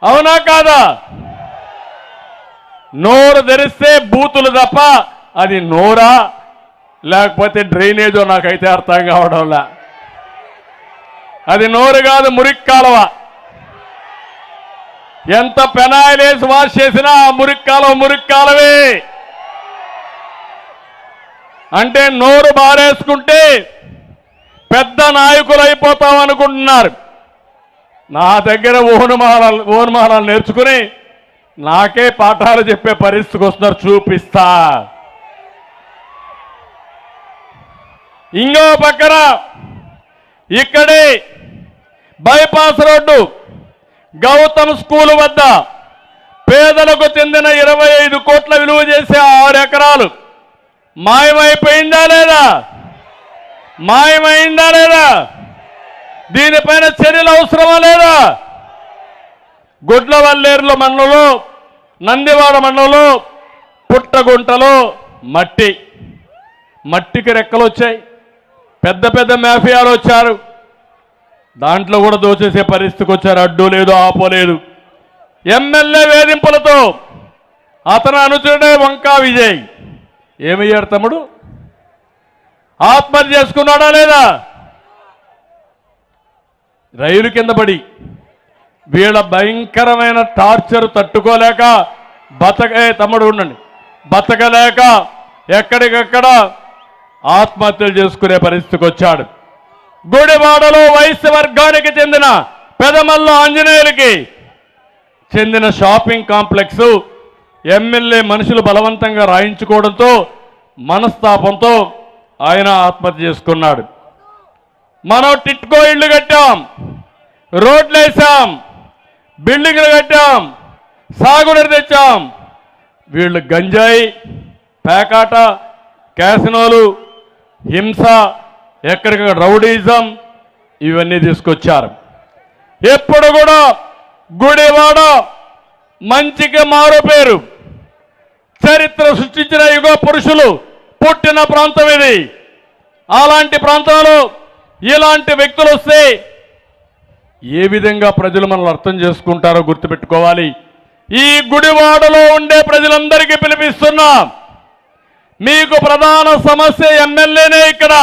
అవునా కాదా? నోరు తెరిస్తే బూతులు తప్ప అది నోరా లేకపోతే డ్రైనేజో నాకైతే అర్థం కావడంలా. అది నోరు కాదు, మురికి కాలువ. ఎంత పెనాయిలేసి వాష్ చేసినా మురికి కాలువే. అంటే నోరు బారేసుకుంటే పెద్ద నాయకులు అయిపోతాం అనుకుంటున్నారు. నా దగ్గర ఓనుమానాలు నేర్చుకుని నాకే పాఠాలు చెప్పే పరిస్థితికి వస్తున్నారు. చూపిస్తా. ఇంకో పక్కన ఇక్కడే బైపాస్ రోడ్డు గౌతమ్ స్కూల్ వద్ద పేదలకు చెందిన 25 కోట్ల విలువ చేసే 6 ఎకరాలు మాయమైపోయిందా లేదా? దీనిపైన చర్యలు అవసరమా లేదా? గుడ్లవల్లేరుల మండలంలో, నందివాడ మండలంలో పుట్టగుంటలో మట్టికి రెక్కలు వచ్చాయి. పెద్ద పెద్ద మాఫియాలు వచ్చారు. దాంట్లో కూడా దోచేసే పరిస్థితికి వచ్చారు. అడ్డు లేదు, ఆపోలేదు. ఎమ్మెల్యే వేధింపులతో అతను అనుచరుడే వంకా విజయ్ ఏమయ్యాడు తమ్ముడు? ఆత్మహత్య చేసుకున్నాడా లేదా? రైలు కింద పడి వీళ్ళ భయంకరమైన టార్చర్ తట్టుకోలేక బతకలేక ఎక్కడికక్కడ ఆత్మహత్యలు చేసుకునే పరిస్థితికి వచ్చాడు. గుడివాడలో వైశ్య వర్గానికి చెందిన పెదమల్ల ఆంజనేయులకి చెందిన షాపింగ్ కాంప్లెక్స్ ఎమ్మెల్యే మనుషులు బలవంతంగా రాయించుకోవడంతో మనస్తాపంతో ఆయన ఆత్మహత్య చేసుకున్నాడు. మనం టిట్కో ఇళ్లు కట్టాం, రోడ్లు వేసాం, బిల్డింగ్లు కట్టాం, సాగునీరు తెచ్చాం. వీళ్ళు గంజాయి, పేకాట, క్యాసినోలు, హింస, ఎక్కడికక్కడ రౌడీజం ఇవన్నీ తీసుకొచ్చారు. ఎప్పుడు కూడా గుడివాడ మంచికి మారు పేరు. చరిత్ర సృష్టించిన యుగ పురుషులు పుట్టిన ప్రాంతం ఇది. అలాంటి ప్రాంతంలో ఇలాంటి వ్యక్తులు వస్తే ఏ విధంగా ప్రజలు మనల్ని అర్థం చేసుకుంటారో గుర్తుపెట్టుకోవాలి. ఈ గుడివాడలో ఉండే ప్రజలందరికీ పిలిపిస్తున్నా, మీకు ప్రధాన సమస్య ఎమ్మెల్యేనే ఇక్కడ.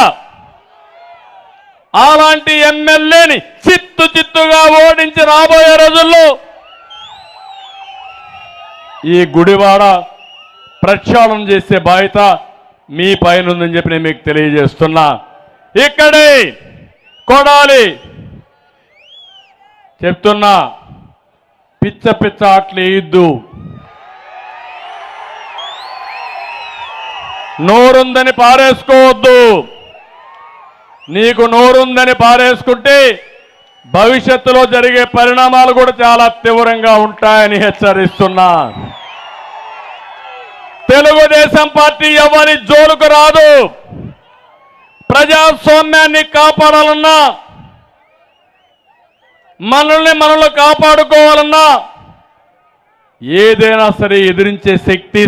అలాంటి ఎమ్మెల్యేని చిత్తుగా ఓడించి రాబోయే రోజుల్లో ఈ గుడివాడ ప్రక్షాళన చేసే బాధ్యత మీ పైన ఉందని చెప్పి నేను మీకు తెలియజేస్తున్నా. ఇక్కడే కొడాలి చెప్తున్నా, పిచ్చ ఆటలు వేయద్దు. నోరుందని పారేసుకోవద్దు. నీకు నోరుందని పారేసుకుంటే భవిష్యత్తులో జరిగే పరిణామాలు కూడా చాలా తీవ్రంగా ఉంటాయని హెచ్చరిస్తున్నా. తెలుగుదేశం పార్టీ ఎవరి జోలుకు రాదు. ప్రజాస్వామ్యాన్ని కాపాడాలన్నా, మనల్ని కాపాడుకోవాలన్నా ఏదైనా సరే ఎదిరించే శక్తి